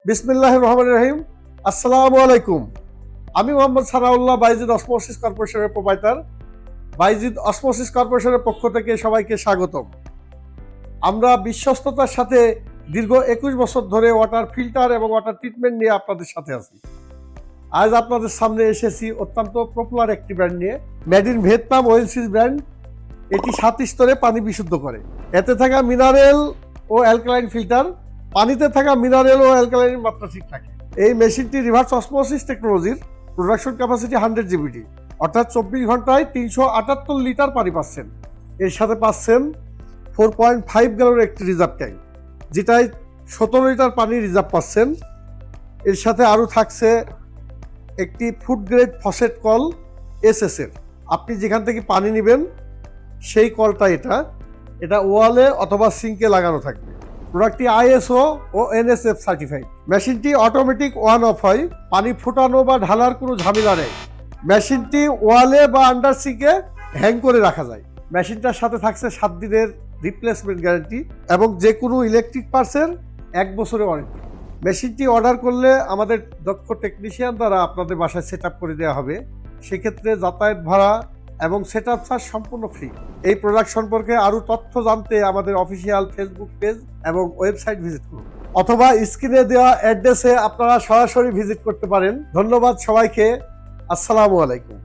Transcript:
বিসমিল্লাহির রহমানির রহিম। আসসালামু আলাইকুম। আমি মোহাম্মদ সানাউল্লাহ, বাইজিদ অসমোসিস কর্পোরেশনের প্রোপাইটার। বাইজিদ অসমোসিস কর্পোরেশনের পক্ষ থেকে সবাইকে স্বাগতম। আমরা বিশ্বস্ততার সাথে দীর্ঘ 21 বছর ধরে ওয়াটার ফিল্টার এবং ওয়াটার ট্রিটমেন্ট নিয়ে আপনাদের সাথে আছি। আজ আপনাদের সামনে এসেছি অত্যন্ত পপুলার একটি ব্র্যান্ড নিয়ে, মেড ইন ভিয়েতনাম ওয়েলসিস ব্র্যান্ড। এটি 7 স্তরে পানি বিশুদ্ধ করে। এতে থাকা মিনারেল ও অ্যালকালাইন ফিল্টার, পানিতে থাকা মিনারেল ও অ্যালকালাইনের মাত্রা ঠিক থাকে। এই মেশিনটি রিভার্স অসমোসিস টেকনোলজির, প্রোডাকশন ক্যাপাসিটি 100 জিবিটি, অর্থাৎ 24 ঘন্টায় 378 লিটার পানি পাচ্ছেন। এর সাথে পাচ্ছেন 4.5 গ্যালনের একটি রিজার্ভ ট্যাঙ্ক, যেটায় 17 লিটার পানি রিজার্ভ পাচ্ছেন। এর সাথে আরও থাকছে একটি food grade faucet call SS এর। আপনি যেখান থেকে পানি নেবেন সেই কলটা এটা ওয়ালে অথবা সিঙ্কে লাগানো থাকবে। প্রোডাক্টটি আইএসও ও এনএসএফ সার্টিফাইড। মেশিনটি অটোমেটিক অন অফ হয়, পানি ফোটানো বা ঢালার কোনো ঝামেলা নেই। মেশিনটি ওয়ালে বা আন্ডার সিঙ্কে হ্যাং করে রাখা যায়। মেশিনটার সাথে থাকছে 7 দিনের রিপ্লেসমেন্ট গ্যারান্টি এবং যে কোনো ইলেকট্রিক পার্টসের 1 বছরের ওয়ারেন্টি। মেশিনটি অর্ডার করলে আমাদের দক্ষ টেকনিশিয়ান দ্বারা আপনাদের বাসায় সেট আপ করে দেওয়া হবে। সেক্ষেত্রে যাতায়াত ভাড়া এবং সেট আপ চার্জ সম্পূর্ণ ফ্রি। এই প্রোডাক্ট সম্পর্কে আরও তথ্য জানতে আমাদের অফিসিয়াল ফেসবুক পেজ এবং ওয়েবসাইট ভিজিট করুন, অথবা স্ক্রিনে দেওয়া অ্যাড্রেসে আপনারা সরাসরি ভিজিট করতে পারেন। ধন্যবাদ সবাইকে। আসসালামু আলাইকুম।